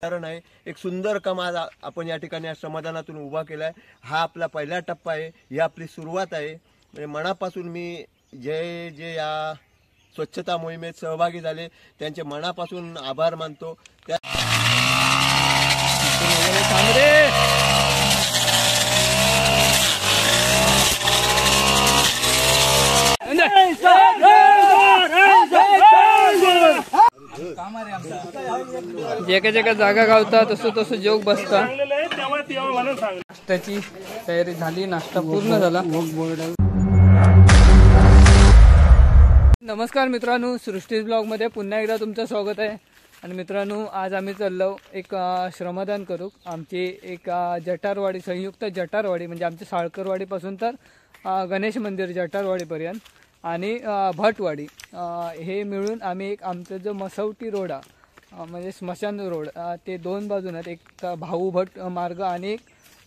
कारण आहे एक सुंदर काम आज आपण या ठिकाणी श्रमदानातून उभा केलाय। हा आपला पहिला टप्पा आहे, ही आपली सुरुवात आहे। म्हणजे मनापासून मी जे या स्वच्छता मोहिमेत सहभागी झाले त्यांचे मनापासून आभार मानतो। एका जागा गावता तसं तसं जोग बसता। नाश्त्याची तयारी झाली, नाश्ता पूर्ण झाला। नमस्कार मित्रांनो, सृष्टी ब्लॉग मध्ये पुन्हा एकदा तुमचं स्वागत आहे। आणि मित्रांनो, आज आम्ही चाललो एक श्रमदान करू। आमची एक जटारवाडी, संयुक्त जटारवाडी म्हणजे आमच्या साळकरवाडी पासून तर गणेश मंदिर जटारवाडीपर्यंत आणि भटवाडी हे मिळून आम्ही एक आमचं जो मसवटी रोड म्हणजे स्मशान रोड ते दोन बाजून एक भाऊ भट मार्ग आणि एक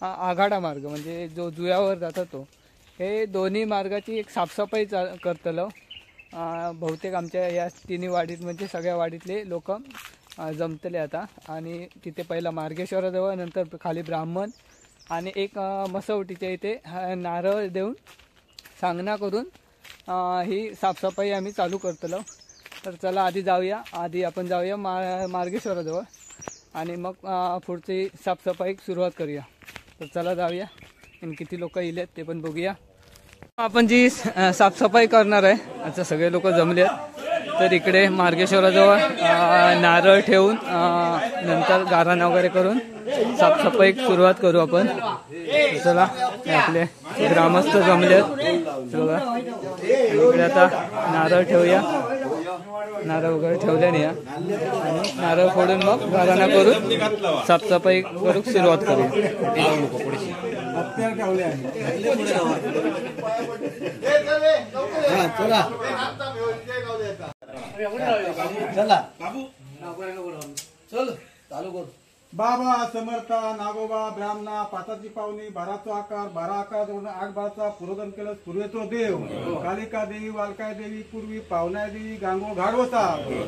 आघाडा मार्ग म्हणजे जो जुयावर जातो तो, हे दोन्ही मार्गाची एक साफसफाई करतलो। बहुतेक आमच्या या तिन्ही वाडीत म्हणजे सगळ्या वाडीतले लोक जमतले आता। आणि तिथे पहिला मार्गेश्वराजवळ, नंतर खाली ब्राह्मण आणि एक मसवटीच्या इथे नारळ देऊन सांगना करून ही साफसफाई आम्ही चालू करतलो। तर चला आधी आपण जाऊया मार्गेश्वराजवळ आणि मग पुढची साफसफाई सुरुवात करूया। तर चला जाऊया आणि किती लोक येलेत ते पण बघूया। आपण जी साफसफाई करणार आहे, आता सगळे लोक जमले आहेत। तर इकडे मार्गेश्वराजवळ नारळ ठेवून नंतर गारण वगैरे करून साफसफाई सुरुवात करू आपण। चला, आपले ग्रामस्थ जमले आहेत बघा। इकडे आता नारळ ठेवूया, नारळ वगैरे ठेवल्याने आणि नारळ फोडून मग गारणा करून साफसफाई करू सुरुवात करूया। बाबा समर्था नागोबा ब्राह्मणा पाताची पावनी बाराचा आकार 12 आकार जोडून 8 बाराचा पुरोदन केलं पूर्वेचो देव कालिका देवी वालकाय देवी पूर्वी पावनाय देवी गांगो घाडवसा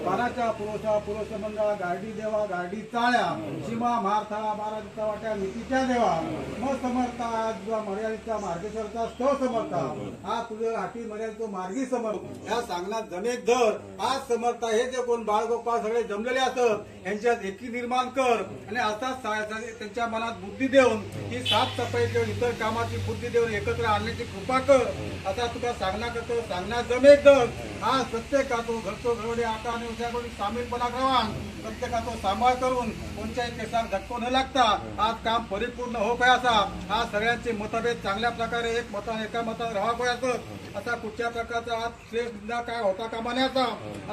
पानाच्या पुरोसा पुरोसंबंधा गार्डी देवा गार्डी चाळ्या सीमा मार्था महाराजचा वाट्या मितीच्या देवा मग समर्था तुझा मर्यादेचा मार्गेश्वरचा स्तव समर्था हा तुझं हाती मर्यादेचो मार्गी समर्थ ह्या सांगण्यात जमेक धर आज समर्था हे जे कोण बाळगोपाळ सगळे जमलेले असत यांच्यात एकी निर्माण कर आणि आता त्यांच्या मनात बुद्धी देऊन ही साफसफाई देऊन इतर कामाची बुद्धी देऊन एकत्र आणण्याची कृपा कर। आता तुला सांगणा करतो सांगण्यात जमेक धर आज प्रत्येकातो घरचो घरवडे आकाने उद्याकडून सामीलपणा करावा, प्रत्येकातो सांभाळ करून कोणत्याही केसांत धक्को न लागता आज काम परिपूर्ण हो काय असा आज सगळ्यांचे मतभेद चांगल्या प्रकारे एका मतात राहा पाहिजे असा कुठच्या प्रकारचा आज श्रेष्ठ निंदा काय होता कामा नये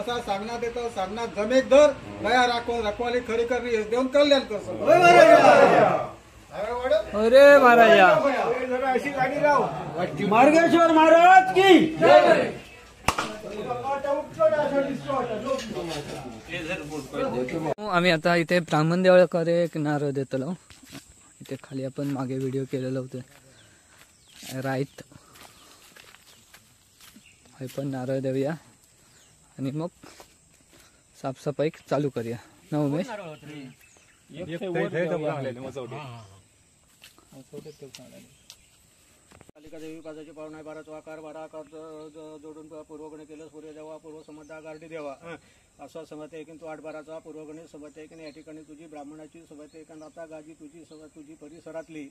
असा सांगण्यात येतं। सांगण्यात जमेक धर दया राखून रखवाली खरी करणे हे देऊन कल्याण कर। अरे महाराजा मार्गेश्वर महाराज की आम्ही आता इथे ब्राह्मण देवळाकडे एक नारळ देतलो। इथे खाली आपण मागे व्हिडिओ केलेला होता राईत हे पण नारळ देऊया आणि मग साफसफाई चालू करूया ना उमेश। कालिका देवी पाजाची पावना 12 आकार 12 आकार जोडून पूर्वगणे केलं सूर्य देवा पूर्व समर्था गार्डी देवा असा समत आहे की तू 8 12चा पूर्वगणे समत आहे की या ठिकाणी तुझी ब्राह्मणाची समत आहे की आता गाजी तुझी परिसरातली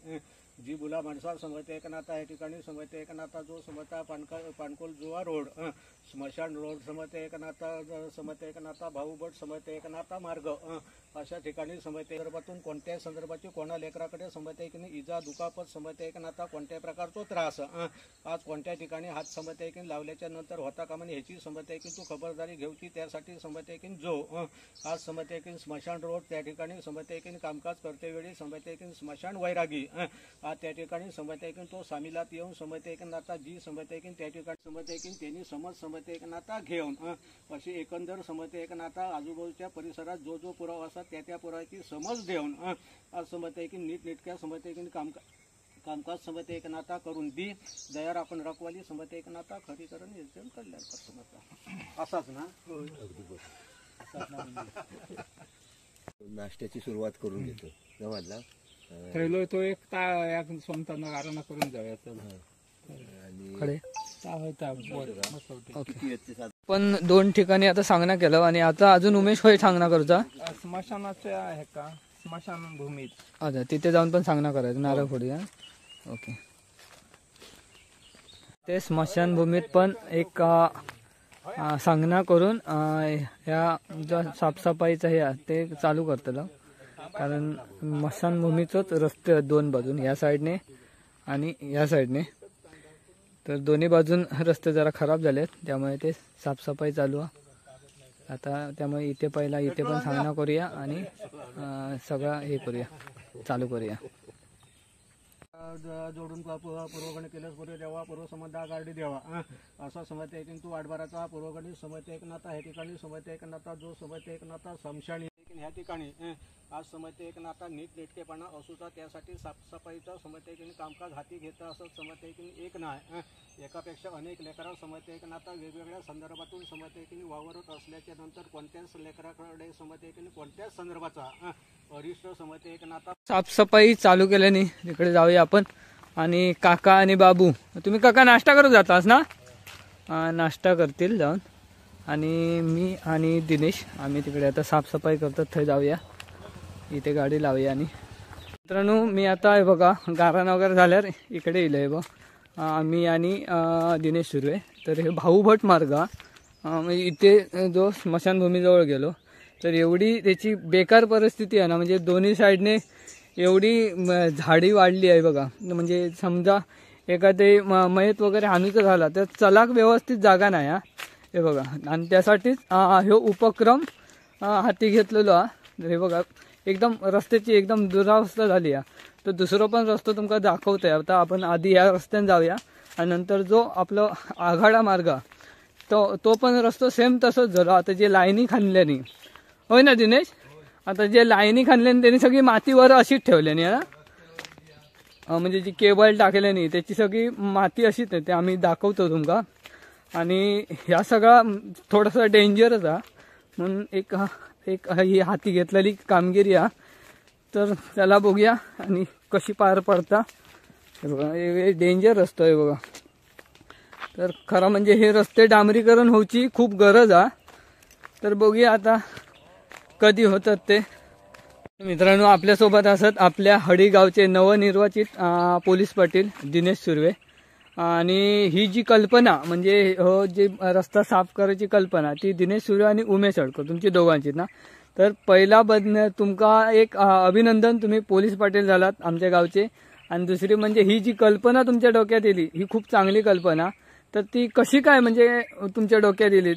जी बुला माणसा समत आहे की आता या ठिकाणी समत आहे की आता जो समता पानकोल जुवा रोड स्मशान रोड समत आहे की आता समत आहे की आता भाऊभट समत आहे की आता मार्ग अशा ठिकाणी समत संदर्भातून कोणत्याही संदर्भाची कोणा लेकराकडे समत आहे की इजा दुखापत समत आहे की आता कोणत्याही प्रकारचा त्रास आज कोणत्या ठिकाणी हात समत आहे की लावल्याच्या नंतर होता कामा ह्याची समत आहे की तू खबरदारी घेऊची त्यासाठी समत आहे की जो आज समत आहे की स्मशान रोड त्या ठिकाणी समत आहे की कामकाज करते वेळी समत आहे की स्मशान वैरागी आज त्या ठिकाणी समत आहे की तो सामीलात येऊन समत आहे की आता जी समत आहे की त्या ठिकाणी समत आहे की त्यांनी समत आहे की आता घेऊन अशी एकंदर समत आहे की आता आजूबाजूच्या परिसरात जो पुरावा असतात त्या पुराव्याची समज देऊन आज समत आहे की नीटनेटक्या समत आहे की कामकाज समत एक नाता करून दी दया आपण रखवाली समत एक नाता खरीकरण योजन कल्याण कर समता असाच ना नाश्त्याची सुरुवात करून घेतो समजला. थैलो तो एक सोमताना गाराणा करून जाऊया आणि खडे किती आहेत ते साधारण? पण 2 ठिकाणी आता सांगणं केलं आणि आता अजून उमेश होय सांगणं करूचा. स्मशानाचे आहे का स्मशान भूमीत अच्छा तिथे जाऊन पण सांगणं करायचं नारळ फोडी. ओके ते स्मशानभूमीत पण एक सांगणं करून ह्या जो साफसफाईचं हे आहे ते चालू करतलं. कारण स्मशानभूमीचंच रस्ते आहेत 2 बाजून, या साईडने आणि या साईडने. तर दोन्ही बाजून रस्ते जरा खराब झालेत त्यामुळे ते साफसफाई चालू आहे आता. त्यामुळे इथे पहिला इथे पण सांगणं करूया आणि सगळं हे करूया चालू करूया. जोडून पूर्वगणी केल्यास पूर्व देवा पूर्व समजा गार्डी देवा असा समजते एक तू आठबाराचा पूर्वगणी समजते एक नाता ह्या ठिकाणी समजते एक नाता जो समजते एक नाता समशाणी ह्या ठिकाणी आज समजते एक नाता नीट नेटकेपणा असूचा त्यासाठी साफसफाईचा समजते की कामकाज हाती घेतं असं समजते की एक नाही एकापेक्षा अनेक लेकरा समजते एक नाता वेगवेगळ्या संदर्भातून समजते की वावरत असल्याच्या नंतर कोणत्याच लेकराकडे समजते की कोणत्याच संदर्भाचा अरिष्ट समजते एक नाता. साफसफाई चालू केल्याने तिकडे जाऊया आपण. आणि काका आणि बाबू, तुम्ही काका नाश्ता करत जातास ना? नाश्ता करतील जाऊन. आणि मी आणि दिनेश आम्ही तिकडे आता साफसफाई करतात ते जाऊया. इथे गाडी लावूया. आणि मित्रांनो मी आता आहे बघा गाराणा वगैरे झाल्यावर इकडे येईल आहे बघ. मी आणि दिनेश सुरू आहे. तर हे भाऊभट मार्ग म्हणजे इथे जो स्मशानभूमीजवळ गेलो तर एवढी त्याची बेकार परिस्थिती आहे ना. म्हणजे दोन्ही साईडने एवढी झाडी वाढली आहे बघा. म्हणजे समजा एखादे मयत वगैरे हानीचं झाला तर चलाक व्यवस्थित जागा नाही हे बघा. आणि त्यासाठीच हा उपक्रम हाती घेतलेलो हा. हे बघा एकदम रस्त्याची एकदम दुरावस्था झाली आहे. तर दुसरं पण रस्ता तुमका दाखवत आहे. आता आपण आधी या रस्त्याने जाऊया आणि नंतर जो आपलं आघाडा मार्ग तो पण रस्ता सेम तसंच झाला. आता जे लाईनी खाणल्यानी होय ना दिनेश, आता जे लाईनी खाणल्यानी त्यांनी सगळी मातीवर अशीच ठेवल्यानी ना. म्हणजे जी केबल टाकल्यानी त्याची सगळी माती अशीच आहे. ते आम्ही दाखवतो तुमका. आणि ह्या सगळा थोडासा डेंजरच आहे म्हणून एक ही हाती घेतलेली कामगिरी आहे. तर त्याला बघूया आणि कशी पार पडता. बघा डेंजर रस्ता आहे बघा. तर खरं म्हणजे हे रस्ते डांबरीकरण होऊची खूप गरज आहे. तर बघूया आता कधी होतात ते. मित्रांनो आपल्यासोबत असत आपल्या हडी गावचे नवनिर्वाचित पोलीस पाटील दिनेश सुर्वे. आणि ही जी कल्पना म्हणजे जी रस्ता साफ करायची कल्पना ती दिनेश सुर्वे आणि उमेश अडकर तुमची दोघांची ना. तर पहिला तुमका एक अभिनंदन, तुम्ही पोलीस पाटील झालात आमच्या गावचे. आणि दुसरी म्हणजे ही जी कल्पना तुमच्या डोक्यात येली ही खूप चांगली कल्पना. तर ती कशी काय म्हणजे तुमच्या डोक्यात येली?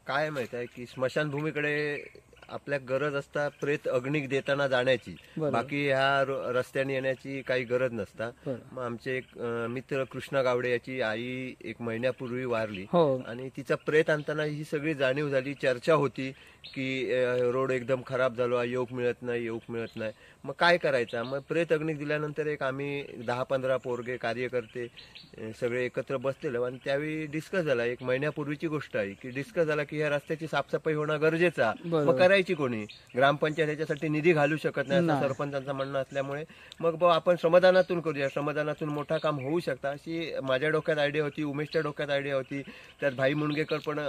काय माहित आहे की स्मशानभूमीकडे आपल्या गरज असता प्रेत अग्निक देताना जाण्याची, बाकी ह्या रस्त्याने येण्याची काही गरज नसता. मग आमचे एक मित्र कृष्णा गावडे याची आई 1 महिन्यापूर्वी वारली आणि तिचा प्रेत आणताना ही सगळी जाणीव झाली. चर्चा होती की रोड एकदम खराब झालो, योग मिळत नाही. मग काय करायचं? मग प्रेत अग्निक दिल्यानंतर एक आम्ही 10-15 पोरगे कार्यकर्ते सगळे एकत्र बसलेलो आणि त्यावेळी डिस्कस झाला. 1 महिन्यापूर्वीची गोष्ट आहे की डिस्कस झाला की ह्या रस्त्याची साफसफाई होणं गरजेचं आहे. मग करायची कोणी? ग्रामपंचायत ह्याच्यासाठी निधी घालू शकत नाही असं सरपंचांचं म्हणणं असल्यामुळे मग आपण श्रमदानातून करूया, श्रमदानातून मोठा काम होऊ शकतं अशी माझ्या डोक्यात आयडिया होती, उमेशच्या डोक्यात आयडिया होती. त्यात भाई मुणगेकर पण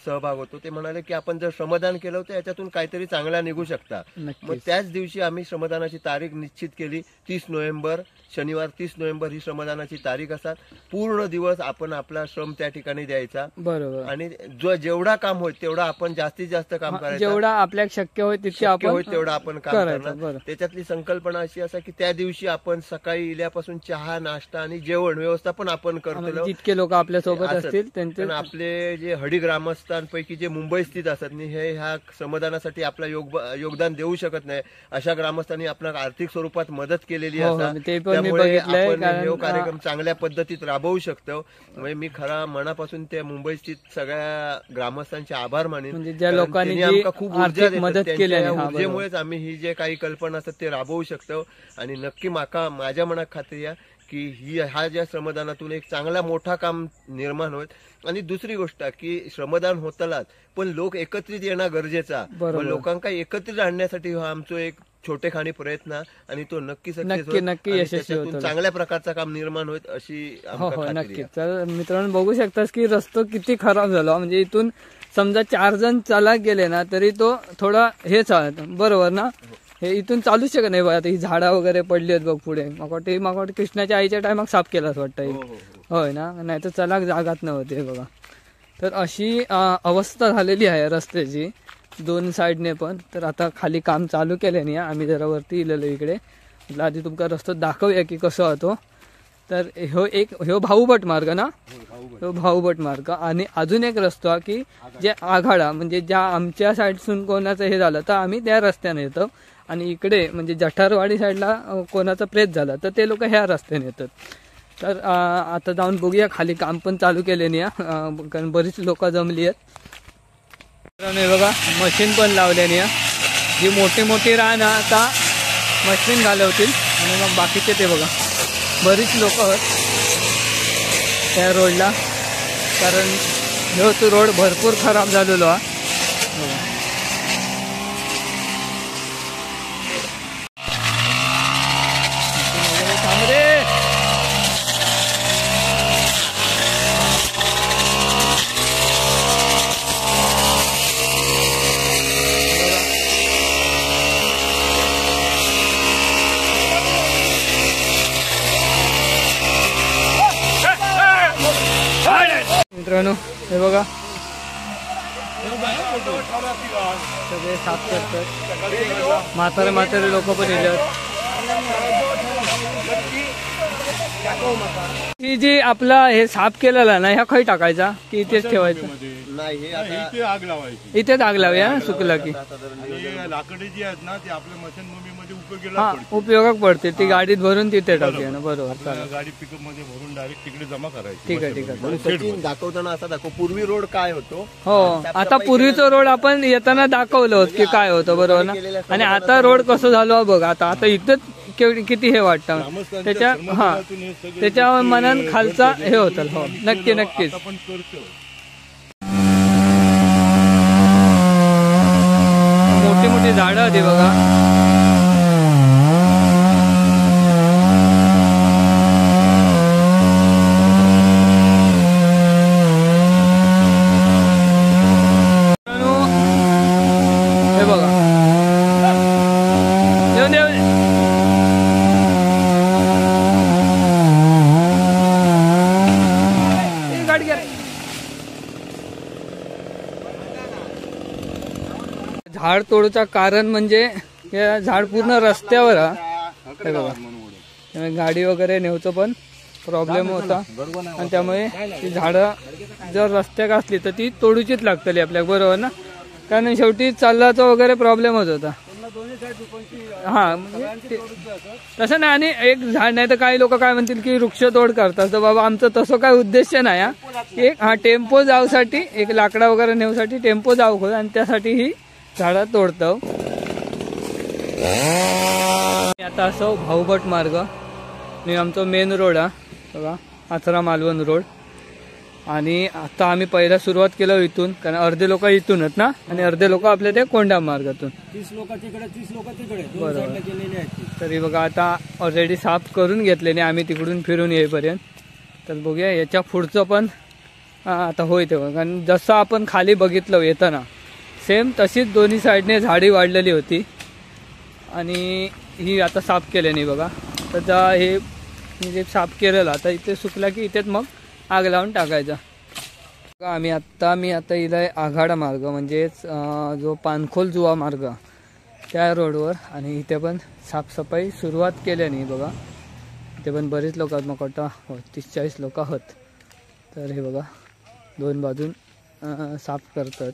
सहभाग होतो. ते म्हणाले की आपण जर श्रमदान केलं होतं याच्यातून काहीतरी चांगला निघू शकता. मग त्याच दिवशी आम्ही श्रमदानाची तारीख निश्चित केली. 30 नोव्हेंबर शनिवार 30 नोव्हेंबर ही श्रमदानाची तारीख असतात. पूर्ण दिवस आपण आपला श्रम त्या ठिकाणी द्यायचा. बरोबर. आणि जेवढा काम होईल तेवढा आपण जास्तीत जास्त काम करायचं. जेवढा आपल्या शक्य होईल तितके आपण तेवढा आपण काम करणार. त्याच्यातली संकल्पना अशी असा की त्या दिवशी आपण सकाळी इल्यापासून चहा, नाश्ता आणि जेवण व्यवस्थापन आपण करतो. जितके लोक आपल्या सोबत असतील त्यांचे आपले जे हडी ग्रामस्थांपैकी जे मुंबई स्थित असतात हे ह्या श्रमदानासाठी आपला योगदान देऊ शकत नाही अशा ग्रामस्थांनी आपल्याला आर्थिक स्वरूपात मदत केलेली असतात. त्यामुळे आपण हा कार्यक्रम चांगल्या पद्धतीत राबवू शकतो. म्हणजे मी खरा मनापासून त्या मुंबई स्थित सगळ्या ग्रामस्थांचे आभार मानेन. म्हणजे ज्या लोकांनी आमका खूप ऊर्जा मदत केली ऊर्जेमुळेच आम्ही ही जे काही कल्पना असतात ते राबवू शकतो. आणि नक्की माझ्या मनात खात्री आहे की हा ज्या श्रमदानातून एक चांगला मोठा काम निर्माण होईल. आणि दुसरी गोष्ट की श्रमदान होतलाच पण लोक एकत्रित येणं गरजेचा. लोकांका एकत्रित आणण्यासाठी हा आमचो एक छोटेखानी प्रयत्न आणि तो नक्की नक्की यशस्वी होतो. चांगल्या प्रकारचा काम निर्माण होईल अशी हो नक्की. तर मित्रांनो बघू शकतास की रस्ता किती खराब झाला. म्हणजे इथून समजा 4 जण चालत गेले ना तरी तो थोडा हे चालत बरोबर ना. हे इथून चालू शकत नाही बघा. आता ही झाडा वगैरे पडली आहेत बघ पुढे. मग वाटतं कृष्णाच्या आईच्या टायमाक साफ केलाच वाटतं. होय ना. नाही तर चलाक जागात नव्हते बघा. तर अशी अवस्था झालेली आहे रस्त्याची दोन साईडने पण. तर आता खाली काम चालू केल्याने आम्ही जरा वरती इलेलो इकडे. म्हटलं आधी तुमका रस्ता दाखवूया की कसं होतो. तर ह्यो भाऊभट मार्ग ना. ह्यो भाऊभट मार्ग. आणि अजून एक रस्ता की जे आघाडा म्हणजे ज्या आमच्या साईडसून कोणाचं हे झालं तर आम्ही त्या रस्त्याने येतो. आणि इकडे म्हणजे जठारवाडी साईडला कोणाचा प्रेत झाला तर ते लोक ह्या रस्त्याने येतात. तर आता जाऊन बघूया. खाली काम पण चालू केले नाही कारण बरीच लोक जमली आहेत. बघा मशीन पण लावल्याने जी मोठी मोठी रान आता मशीन घालवतील आणि मग बाकीचे ते बघा बरीच लोक आहेत त्या रोडला. कारण ह्यो तो रोड भरपूर खराब झालेलो हा. मित्रांनो हे बघा सगळे साफ करतात. म्हातारे लोक पण येतात. ही जी आपला हे साफ केलेला ना ह्या खय टाकायचा की इथेच ठेवायचं. नाही हे आता इथे आग लावायची. इथेच आग लावूया सुकला की. लाकडी जी आहेत ना ती आपल्या मशीन मध्ये उपयोगीला हा उपयोगाक पडते. ती गाडीत भरून तिथे टाकूया ना. बरोबर चालेल. गाडी पिकअप मध्ये भरून डायरेक्ट तिकडे जमा करायची. ठीक आहे ठीक आहे. म्हणून सचिन दाखवताना असा दाखव पूर्वी रोड काय होतो. हो आता पूर्वीचा रोड आपण येताना दाखवलं होत की काय होतं बरोबर ना. आणि आता रोड कसं झालं बघ. आता इथंच किती हे वाटतं त्याच्या त्याच्या मनान खालचा हे होतं. हो नक्की नक्कीच. आपण करतो. मोठी मोठी झाडं होती बघा. हे बघा गाडी घ्या. झाड तोडूचा कारण म्हणजे हे झाड पूर्ण रस्त्यावर हे बघा. गाडी वगैरे नेवचं पण प्रॉब्लेम होता आणि त्यामुळे ती झाडं जर रस्त्याक असली तर ती तोडूचीच लागतली आपल्याला बरोबर ना. कारण शेवटी चालल्याचा वगैरे प्रॉब्लेमच होता. हा तसं नाही. आणि एक झाड नाही तर काही लोक काय म्हणतील की वृक्षतोड करतात. तर बाबा आमचं तसं काय उद्देश नाही हा. एक टेम्पो जाऊसाठी एक लाकडा वगैरे नेऊसाठी टेम्पो जाऊ आणि त्यासाठी ही झाडं तोडतो. आता असं भाऊभट मार्ग आणि आमचा मेन रोड हा बघा आचरा मालवण रोड. आणि आता आम्ही पहिला सुरुवात केलं इथून कारण अर्धे लोक इथूनच ना आणि अर्धे लोक आपल्या ते कोंडा मार्गातून. 30 लोक तिकडे 30 लोक तिकडे बरोबर. गेलेले आहेत. तरी बघा आता ऑलरेडी साफ करून घेतलेले आम्ही तिकडून फिरून येईपर्यंत. तर बघूया याच्या पुढचं पण आता होय तेव्हा. कारण जसं आपण खाली बघितलं येताना सेम तशीच दोन्ही साईडने झाडी वाढलेली होती. आणि ही आता साफ केल्याने बघा. तर हे म्हणजे साफ केलेलं आता इथे सुकला की इथेच मग आग लावून टाकायचा. मी आता इलाय आघाडा मार्ग म्हणजेच जो पानखोल जुवा मार्ग त्या रोडवर. आणि इथे पण साफसफाई सुरुवात केल्याने बघा. इथे पण बरेच लोक आहेत. मग वाटतं 30-40 लोक आहोत. तर हे बघा दोन बाजून साफ करतात.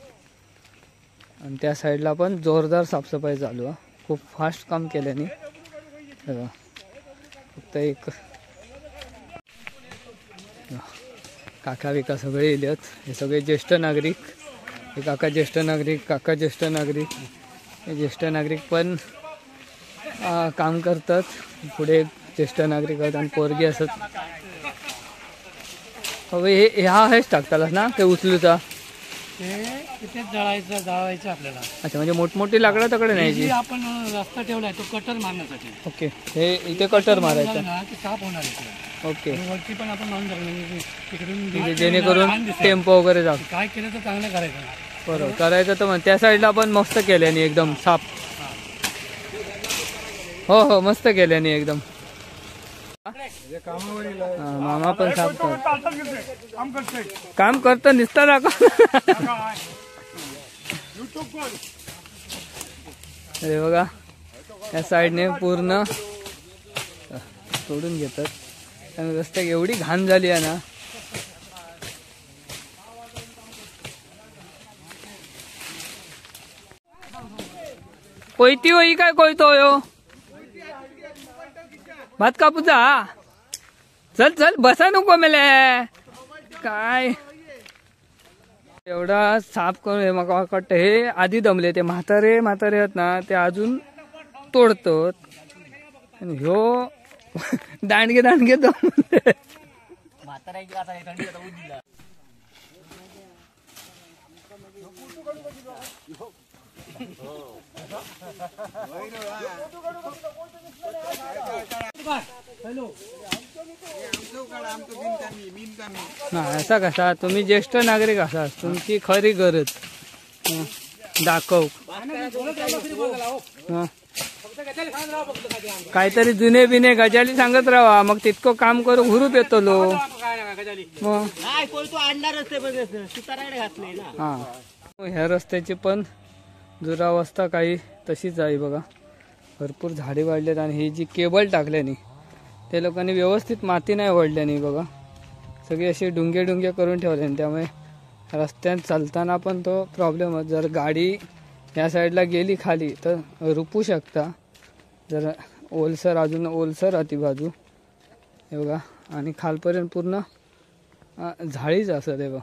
आणि त्या साईडला पण जोरदार साफसफाई चालू आहे. खूप फास्ट काम केल्याने बघा. फक्त एक काका बिका सगळे येले आहेत. हे सगळे ज्येष्ठ नागरिक. हे काका ज्येष्ठ नागरिक काका ज्येष्ठ नागरिक. हे ज्येष्ठ नागरिक पण काम करतात. पुढे ज्येष्ठ नागरिक आहेत आणि पोरगी असत. हवे हे हा हेच टाकतालास ना ते उचलूचा. तिथेच जाळायचं आपल्याला. अच्छा, म्हणजे मोठमोठी लाकडं तकडे न्यायची. आपण रस्ता ठेवलाय तो कटर मारण्यासाठी. ओके, हे इथे कटर मारायचं. साफ होणार इथे. ओके, वरती पण आपण लावून तिकडून म्हणजे जेणेकरून टेम्पो वगैरे जाऊ. काय केलं तर चांगलं करायचं. बरोबर करायचं तर मग त्या साईडला पण मस्त केल्याने एकदम साफ. हो हो, मस्त केल्याने एकदम. मामा पण साफ काम करतो निसता अरे बघा, या साईडने पूर्ण तोडून घेतात आणि रस्त्यात एवढी घाण झाली आहे ना. कोयती होई काय कोयतो यो भात कापूचा. चल चल बसा नको मेले काय एवढा साफ करून. हे मग वाटतं हे आधी दमले ते म्हातारे आहेत ना, ते अजून तोडतात आणि ह्यो दांडगे दमले. ना असा कसा तुम्ही ज्येष्ठ नागरिक असा तुमची खरी गरज दाखव. काहीतरी जुने बिने गजाली सांगत राहा, मग तितकं काम करू हुरूप येतो लो. हा, ह्या रस्त्याची पण दुरावस्था काही तशीच आहे बघा. भरपूर झाडे वाढलेत आणि ही जी केबल टाकल्यानी त्या लोकांनी व्यवस्थित माती नाही ओढल्यानी बघा, सगळे असे डुंगे करून ठेवले. त्यामुळे रस्त्यात चालताना पण तो प्रॉब्लेम होत. जर गाडी या साईडला गेली खाली तर रुपू शकता. जर अजून ओलसर राहती बाजू हे बघा, आणि खालपर्यंत पूर्ण झाडीच असत हे बघा.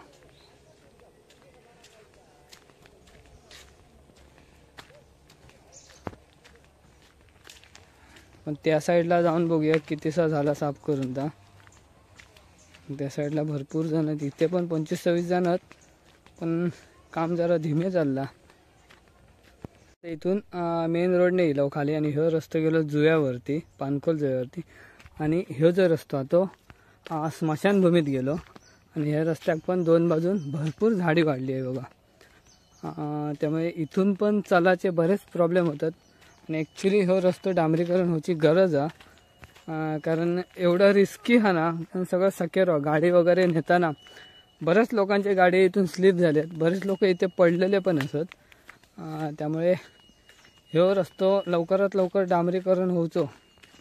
पण त्या साईडला जाऊन बघूया कितीसा झाला साफ करून. त्या साईडला भरपूर जण आहेत, इथे पण 25-26 जण आहेत, पण काम जरा धीमे चालला. इथून मेन रोडने गेलो खाली आणि ह्यो रस्ता गेलो जुव्यावरती, पानकोल जुव्यावरती. आणि ह्यो जो रस्ता तो स्मशानभूमीत गेलो. आणि ह्या रस्त्यात पण दोन बाजून भरपूर झाडी वाढली आहे बघा. त्यामुळे इथून पण चालाचे बरेच प्रॉब्लेम होतात. आणि ॲक्च्युली हो रस्ता डांबरीकरण होची गरज आहे, कारण एवढं रिस्की हा ना. सगळं सकेर गाडी वगैरे नेताना बऱ्याच लोकांच्या गाडी इथून स्लिप झाल्यात, बरेच लोक इथे पडलेले पण असत. त्यामुळे ह्यो रस्तो लवकरात लवकर डांबरीकरण होवचो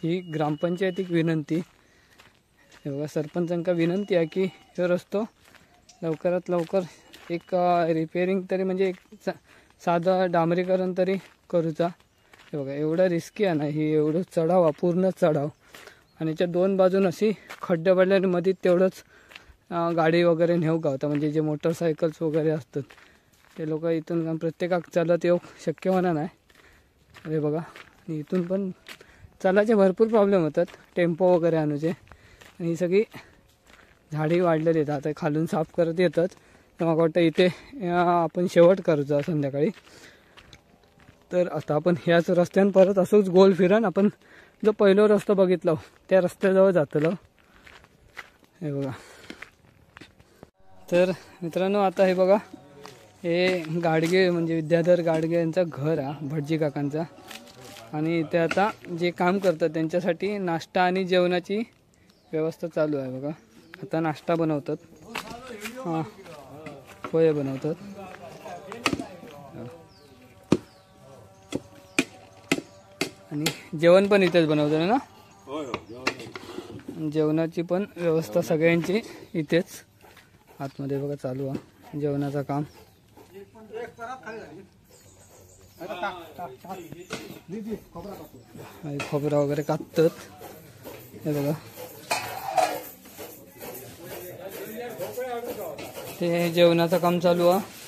ही ग्रामपंचायतीक विनंती. हे बघा, सरपंचांका विनंती आहे की ह्यो रस्तो लवकरात लवकर एक रिपेअरिंग तरी म्हणजे एक साधं डांबरीकरण तरी करूचा. हे बघा, एवढं रिस्की आहे ना, ही एवढं चढाव पूर्ण चढाव. आणि याच्या दोन बाजून अशी खड्डे पडल्याने मध्ये तेवढंच गाडी वगैरे नेऊ गावता. म्हणजे जे मोटरसायकल्स वगैरे असतात ते लोक इथून प्रत्येकाक चालत येऊ शक्य होणार नाही. अरे बघा, इथून पण चालायचे भरपूर प्रॉब्लेम होतात, टेम्पो वगैरे आणूचे. आणि ही सगळी झाडी वाढलेली आहेत, आता खालून साफ करत येतात. तर मला वाटतं इथे आपण शेवट करूचा संध्याकाळी. तर आता आपण ह्याच रस्त्यानं परत असंच गोल फिरून आपण जो पहिला रस्ता बघितला त्या रस्त्याजवळ जातलो. हे बघा, तर मित्रांनो आता हे बघा, हे गाडगे म्हणजे विद्याधर गाडगे यांचं घर आहे, भटजी काकांचा. आणि ते आता जे काम करतात त्यांच्यासाठी नाश्ता आणि जेवणाची व्यवस्था चालू आहे बघा. आता नाश्ता बनवतात, पोहे बनवतात. आणि जेवण पण इथेच बनवतात ना. जेवणाची पण व्यवस्था सगळ्यांची इथेच आतमध्ये बघा चालू आहे जेवणाचं काम. खोबरा वगैरे कापतात. हे बघा, ते जेवणाचं काम चालू आहे.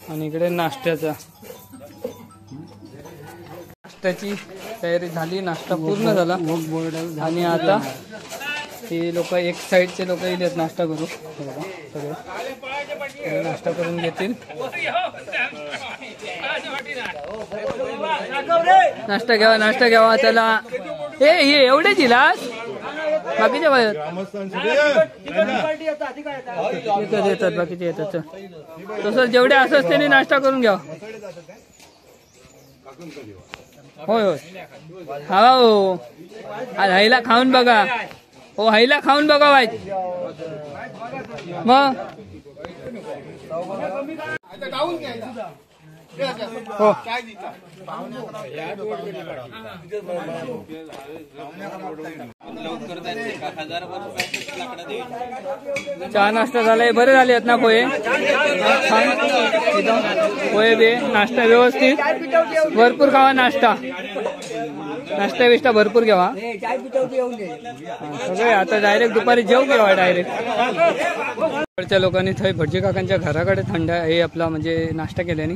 आणि इकडे नाश्त्याचा नाश्त्याची तयारी झाली, नाश्ता पूर्ण झाला आणि आता हे लोक एक साईडचे लोक येतात नाश्ता करू. सगळे नाश्ता करून घेतील. नाश्ता घ्यावा त्याला. हे एवढे जिलास बाकीचे येतात बाकीचे येतात. तसं जेवढे असत त्यांनी नाश्ता करून घ्या. होय होय हा हो. हायला खाऊन बघा. हो हायला खाऊन बघा वाईट मग हो. चहा नाश्ता झालाय. बरे झाले आहेत ना पोहे. पोहे बे नाश्ता व्यवस्थित भरपूर खावा. नाश्ता बिष्टा भरपूर घ्यावा सगळे. आता डायरेक्ट दुपारी जेव घ्यावा डायरेक्ट. कडच्या लोकांनी थंय भटजी काकांच्या घराकडे थंड हे आपला म्हणजे नाश्ता केल्याने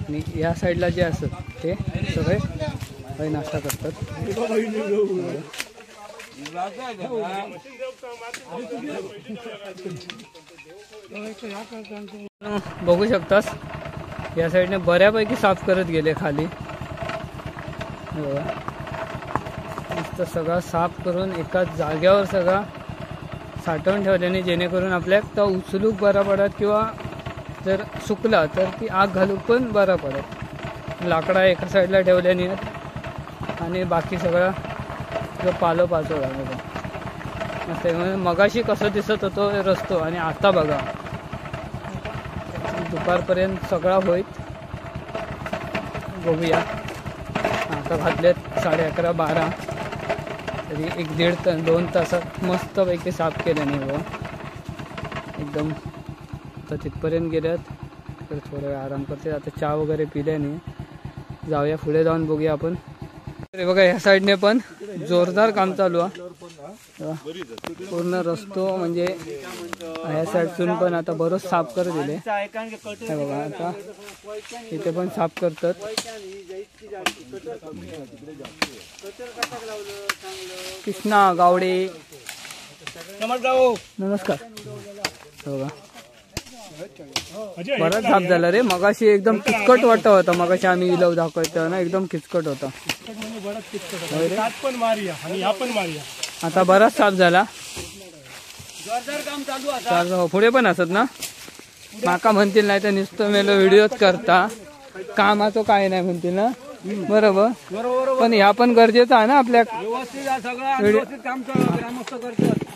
आणि या साईडला जे असत ते सगळे थंय नाश्ता करतात. बघू शकतास या साईडने बऱ्यापैकी साफ करत गेले खाली. नुसतं सगळं साफ करून एकाच जाग्यावर सगळा साठवून ठेवल्याने जेणेकरून आपल्याक तो उचलूक बरा पडत किंवा जर सुकला तर ती आग घालूक पण बरा पडत. लाकडा एका साईडला ठेवल्याने आणि बाकी सगळा जो पाचोळा बघा. मगाशी कसं दिसत होतो रस्तो आणि आता बघा दुपारपर्यंत सगळा होईत. बघूया. आता घातलेत 11:30 12 तरी 1-1.5-2 तासात मस्तपैकी साफ केल्याने बघा एकदम. आता तिथपर्यंत गेल्यात तर थोडा वेळ आराम करते. आता चहा वगैरे पिल्याने जाऊया पुढे जाऊन बघूया आपण. बघा ह्या साईडने पण जोरदार काम चालू आहे. पूर्ण रस्तो म्हणजे ह्या साईडतून पण आता बरंच साफ करत दिले. बघा आता इथे पण साफ करतात. कृष्णा गावडे नमस्कार. बघा बराच साफ झाला रे. मगाशी एकदम किचकट वाटत होता. मगाशी आम्ही इलव दाखवतो ना एकदम किचकट होता. आता बराच साफ झाला. पुढे पण असत ना माका म्हणतील नाही तर नुसतं मेलो व्हिडिओच करता कामाचं काय नाही म्हणतील ना. बरोबर पण ह्या पण गरजेचं आहे ना आपल्या.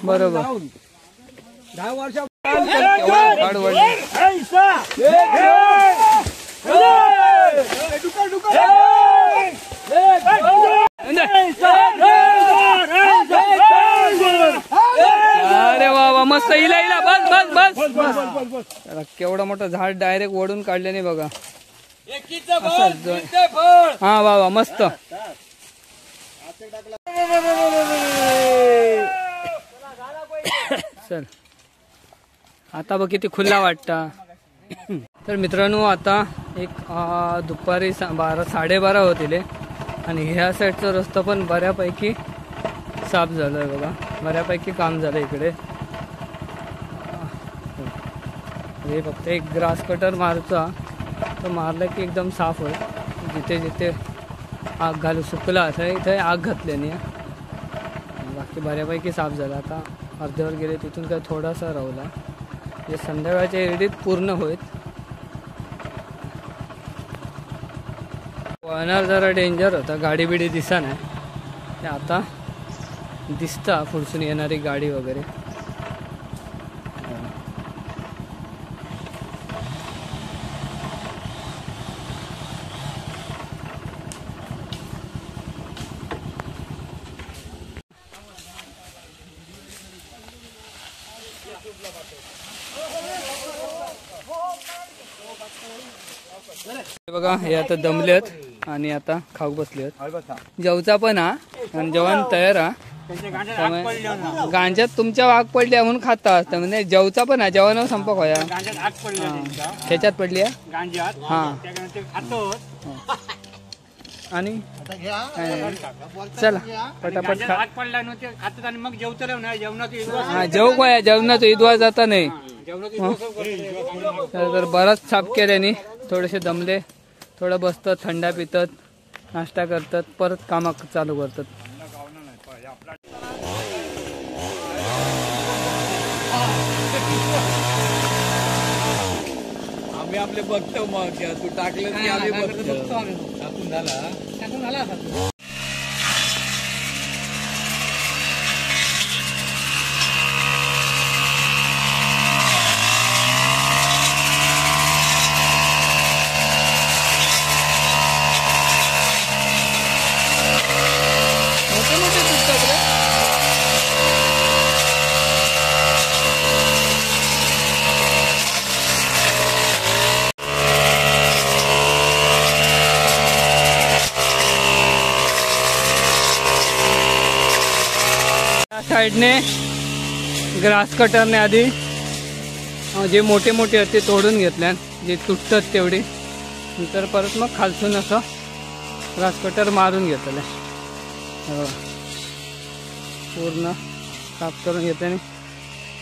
बरोबर 10 वर्ष अरे वा मस्त. इला बस केवढा मोठा झाड डायरेक्ट ओढून काढल्याने बघा. हा वा मस्त. चल आता बघ किती खुल्ला वाटता. तर मित्रांनो आता एक दुपारी 12-12:30 होतील आणि ह्या साईडचा रस्ता पण बऱ्यापैकी साफ झालाय बघा. बऱ्यापैकी काम झालं इकडे. हे फक्त एक ग्रास कटर मारचा तर मारला की एकदम साफ होईल. जिथे जिथे आग घालू सुकला इथे आग घातल्याने बाकी बऱ्यापैकी साफ झाला. आता अर्ध्यावर गेले तिथून काय थोडासा राहिला. जे संध्याकाळच्या एरडीत पूर्ण होईल. वाहणार जरा डेंजर होता. गाडी बिडी दिसा नाही. आता दिसता पुढसून येणारी गाडी वगैरे. बघा हे आता दमलेत आणि आता खाऊ बसलेत. जेवचा पण हा आणि जेवण तयार हा. गांजात तुमच्या वाघ पडल्या म्हणून खाता असतं म्हणजे जेवचा पण हा. जेवणावर संपक होया त्याच्यात पडली हा. आणि चला पटापट खा. पडला नव्हते खातात आणि मग जेवतले ना जेवणात हा जेव काय जेवणात इदवा जाता नाही. तर बराच साफ केल्याने थोडेसे दमले, थोडं बसतात, थंडा पितात, नाश्ता करतात, परत कामा चालू करतात. आम्ही आपले बघतो मग तू टाकलं की आम्ही बघतो. टाकून झाला मोठे मोठे तुटतात रे. त्या साईडने ग्रास कटरने आधी जे मोठे मोठे आहेत ते तोडून घेतल्या, जे तुटतात तेवढे, नंतर परत मग खालसून असं ग्रास कटर मारून घेतलं. पूर्ण साफ करून घेतल्याने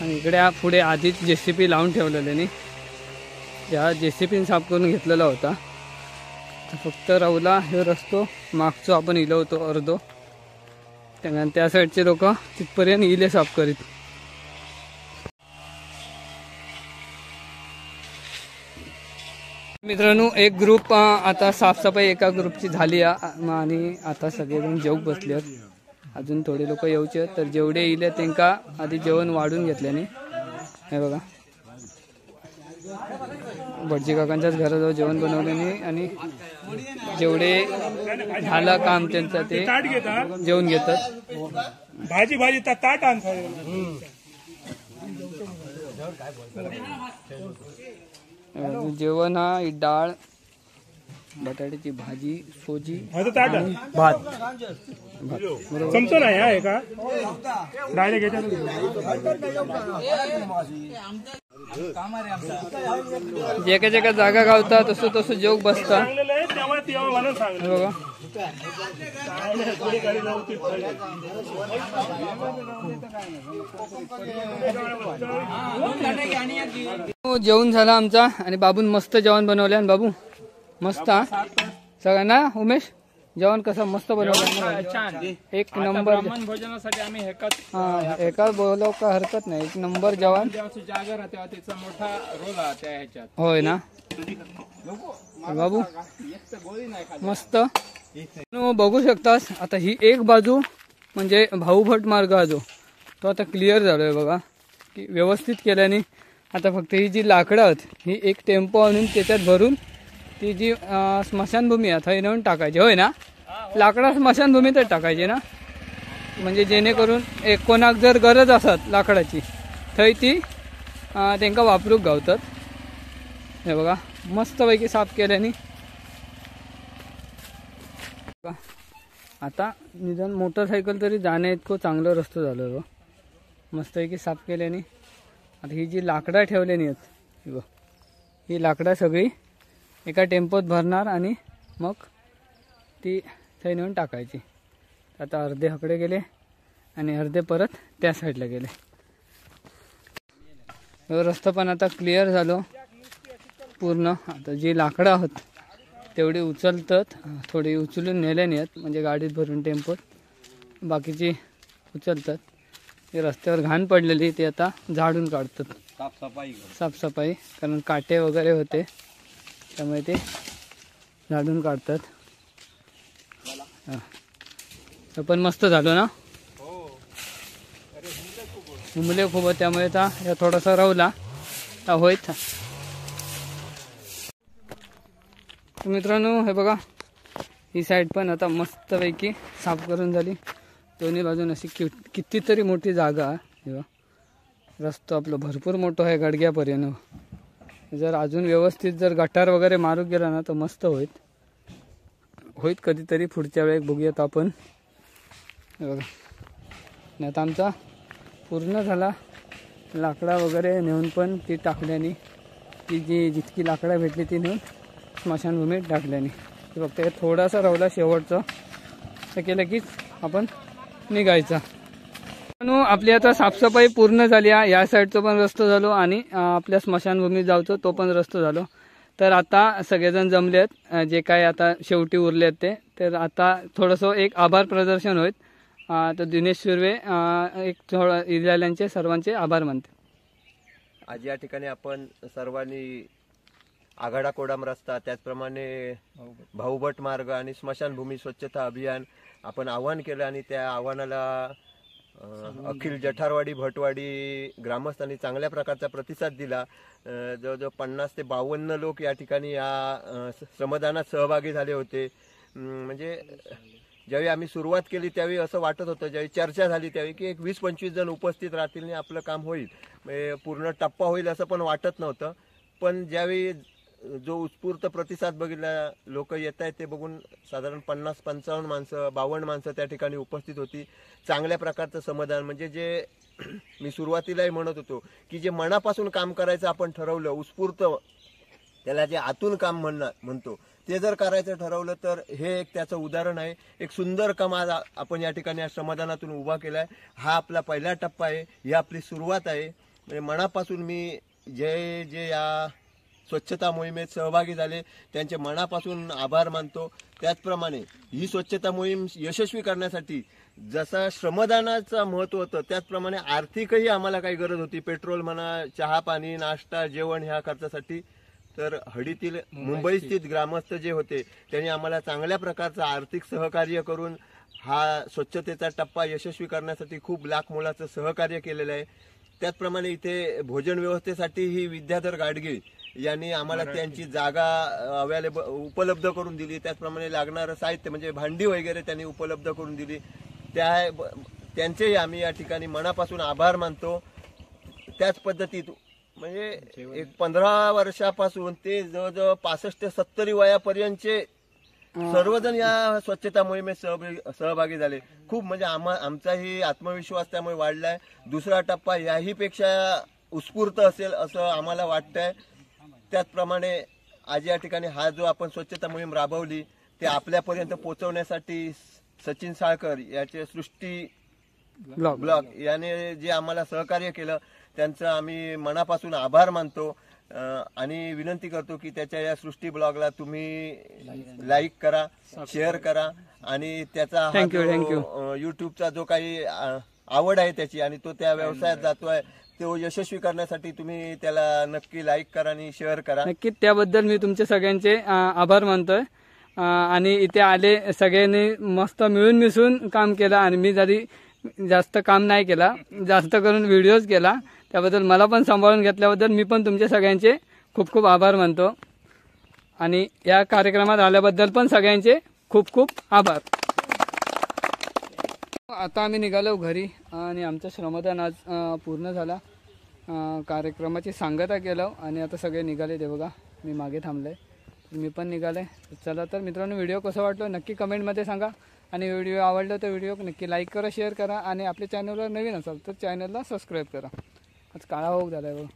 आणि इकडे पुढे आधीच JCP लावून ठेवलेल्याने या JCPने साफ करून घेतलेला होता. तर फक्त राहुला हे रस्तो मागचो आपण इलो होतो अर्धो, त्या साईडचे लोक तिथपर्यंत इले साफ करीत. मित्रांनो, एक ग्रुप आता साफसफाई एका ग्रुपची झाली आणि आता सगळेजण जेवूक बसले आहेत. अजून थोडे लोक येऊचे, तर जेवढे इले त्यांका आधी जेवण वाढून घेतल्याने. हे बघा, भटजी काकांच्याच घराजवळ जेवण बनवल्याने आणि जेवढे झालं काम त्यांचं ते जेवण घेतात. भाजी भाजी ताट आण. जेवण हा डाळ, बटाट्याची भाजी, सोजी आणि भात. चमचो नाही आहे का डायरेक्ट जेका जागा गावता तसं तसं जेवक बसता. बघा जेवण झालं आमचा आणि बाबून मस्त जेवण बनवलं. आणि बाबू मस्त हा सगळ्यांना. उमेश जेवण कसं मस्त बनवलं, एक नंबर. भोजनासाठी आम्ही एका बोलव का हरकत नाही, एक नंबर जेवण. जागा राहते त्याचा मोठा रोल आहे त्या ह्याच्यात. होय ना बाबू, मस्त. बघू शकतास आता ही एक बाजू म्हणजे भाऊ भट मार्ग हा जो तो आता क्लिअर झालोय बघा, की व्यवस्थित केल्याने. आता फक्त ही जी लाकडं आहेत ही एक टेम्पो आणून त्याच्यात भरून ती जी स्मशानभूमी आहे थंय नेऊन टाकायची. होय ना, लाकडं स्मशानभूमीतच टाकायची ना, म्हणजे जेणेकरून एक कोणाक जर गरज असत लाकडाची थंय ती त्यांना वापरूक गावतात. हे बघा मस्तपैकी साफ केल्याने. आता निदान मोटरसायकल तरी जाण्या इतकं चांगलं रस्तो झालं बघ, मस्तपैकी साफ केल्याने. आता ही जी लाकडं ठेवल्यानी आहेत ही लाकडं सगळी एका टेम्पोत भरणार आणि मग ती थंय नेऊन टाकायची. आता अर्धे हकडे गेले आणि अर्धे परत त्या साईडला गेले. रस्ता पण आता क्लिअर झालो पूर्ण. आता जी लाकडं आहोत तेवढी उचलतात, थोडी उचलून नेल्याने आहेत म्हणजे गाडीत भरून टेम्पोत, बाकीची उचलतात. ते रस्त्यावर घाण पडलेली ते आता झाडून काढतात, साफसफाई, कारण काटे वगैरे होते त्यामुळे ते झाडून काढतात. पण मस्त झालो ना, उमले खूप त्यामुळे आता थोडासा रावला तर होईत. मित्रांनो हे बघा, ही साईड पण आता मस्तपैकी साफ करून झाली. दोन्ही बाजून अशी कितीतरी मोठी जागा आहे. रस्तो आपलं भरपूर मोठं आहे गडग्यापर्यंत. जर अजून व्यवस्थित जर गटार वगैरे मारू गेला ना तर मस्त होईत कधीतरी पुढच्या वेळेस बघूयात आपण. बघा नाही आता आमचा पूर्ण झाला. लाकडा वगैरे नेऊन पण ती टाकल्याने, ती जी जितकी लाकडा भेटली ती नेऊन स्मशानभूमीत टाकल्याने. हे फक्त हे थोडासा राहिला शेवटचं, ते केलं कीच आपण निघायचं. आपली आता साफसफाई पूर्ण झाली आहे. या साईडचं पण रस्ता झालो आणि आपल्या स्मशानभूमीत जायचो तो पण रस्ता झालो. तर आता सगळेजण जमले आहेत, जे काय आता शेवटी उरले आहेत ते. तर आता थोडंसं एक आभार प्रदर्शन होईल. तर दिनेश सुर्वे एक थोडं इजरायलांचे सर्वांचे आभार मानते. आज या ठिकाणी आपण सर्वांनी आघाडा कोडाम रस्ता, त्याचप्रमाणे भाऊभट मार्ग आणि स्मशानभूमी स्वच्छता अभियान आपण आवाहन केलं आणि त्या आव्हानाला अखिल जठारवाडी भटवाडी ग्रामस्थांनी चांगल्या प्रकारचा प्रतिसाद दिला. जवळजवळ 50 ते 52 लोक या ठिकाणी या श्रमदानात सहभागी झाले होते. म्हणजे ज्यावेळी आम्ही सुरुवात केली त्यावेळी असं वाटत होतं, ज्यावेळी चर्चा झाली त्यावेळी की एक 20-25 जण उपस्थित राहतील आणि आपलं काम होईल, म्हणजे पूर्ण टप्पा होईल असं पण वाटत नव्हतं. पण ज्यावेळी जो उत्स्फूर्त प्रतिसाद बघितला, लोक येत आहेत ते बघून साधारण 50-55 माणसं 52 माणसं त्या ठिकाणी उपस्थित होती. चांगल्या प्रकारचं समाधान, म्हणजे जे मी सुरुवातीलाही म्हणत होतो की जे मनापासून काम करायचं आपण ठरवलं, उत्स्फूर्त त्याला जे आतून काम म्हणतो ते जर करायचं ठरवलं तर हे एक त्याचं उदाहरण आहे. एक सुंदर कमाल आपण या ठिकाणी श्रमदानातून उभा केलाय. हा आपला पहिला टप्पा आहे, ही आपली सुरुवात आहे. म्हणजे मनापासून मी जे या स्वच्छता मोहिमेत सहभागी झाले त्यांचे मनापासून आभार मानतो. त्याचप्रमाणे ही स्वच्छता मोहीम यशस्वी करण्यासाठी जसा श्रमदानाचं महत्त्व होतं त्याचप्रमाणे आर्थिकही आम्हाला काही गरज होती. पेट्रोल म्हणा, चहा पाणी, नाश्ता, जेवण ह्या खर्चासाठी. तर हडीतील मुंबई स्थित ग्रामस्थ जे होते त्यांनी आम्हाला चांगल्या प्रकारचं आर्थिक सहकार्य करून हा स्वच्छतेचा टप्पा यशस्वी करण्यासाठी खूप लाख मोलाचं सहकार्य केलेलं आहे. त्याचप्रमाणे इथे भोजन व्यवस्थेसाठी ही विद्याधर गाडगे यांनी आम्हाला त्यांची जागा उपलब्ध करून दिली. त्याचप्रमाणे लागणारं साहित्य म्हणजे भांडी वगैरे त्यांनी उपलब्ध करून दिली. त्यांचेही आम्ही या ठिकाणी मनापासून आभार मानतो. त्याच पद्धतीत म्हणजे एक 15 वर्षापासून ते जवळजवळ 65 ते 70 वयापर्यंतचे सर्वजण या स्वच्छता मोहिमेत सहभागी झाले. खूप म्हणजे आमचाही आत्मविश्वास त्यामुळे वाढलाय. दुसरा टप्पा याही पेक्षा उत्स्फूर्त असेल असं आम्हाला वाटतंय. त्याचप्रमाणे आज या ठिकाणी हा जो आपण स्वच्छता मोहीम राबवली ते आपल्यापर्यंत पोहोचवण्यासाठी सचिन साळकर याचे सृष्टी ब्लॉग याने जे आम्हाला सहकार्य केलं त्यांचं आम्ही मनापासून आभार मानतो आणि विनंती करतो की त्याच्या या सृष्टी ब्लॉगला तुम्ही लाईक करा, शेअर करा आणि त्याचा युट्यूबचा जो काही आवड आहे त्याची आणि तो त्या व्यवसायात जातोय तो यशस्वी करण्यासाठी तुम्ही त्याला नक्की लाईक करा आणि शेअर करा. नक्कीच त्याबद्दल मी तुमचे सगळ्यांचे आभार मानतोय. आणि इथे आले सगळ्यांनी मस्त मिळून मिसळून काम केलं आणि मी जरी जास्त काम नाही केला, जास्त करून व्हिडिओज केला, त्याबद्दल मला पण सांभाळून घेतल्याबद्दल मी पण तुमच्या सगळ्यांचे खूप खूप आभार मानतो. आणि या कार्यक्रमात आल्याबद्दल पण सगळ्यांचे खूप खूप आभार. आता आम्ही निघालो घरी आणि आमचं श्रमदान आज पूर्ण झाला. कार्यक्रमाची सांगता केलं आणि आता सगळे निघाले. ते बघा मी मागे थांबले, मी पण निघाले. चला तर मित्रांनो, व्हिडिओ कसा वाटलो नक्की कमेंटमध्ये सांगा आणि व्हिडिओ आवडला तर व्हिडिओ नक्की लाईक करा, शेअर करा आणि आपल्या चॅनलवर नवीन असाल तर चॅनलला सबस्क्राईब करा. आज काळा होऊ झाला आहे बघा.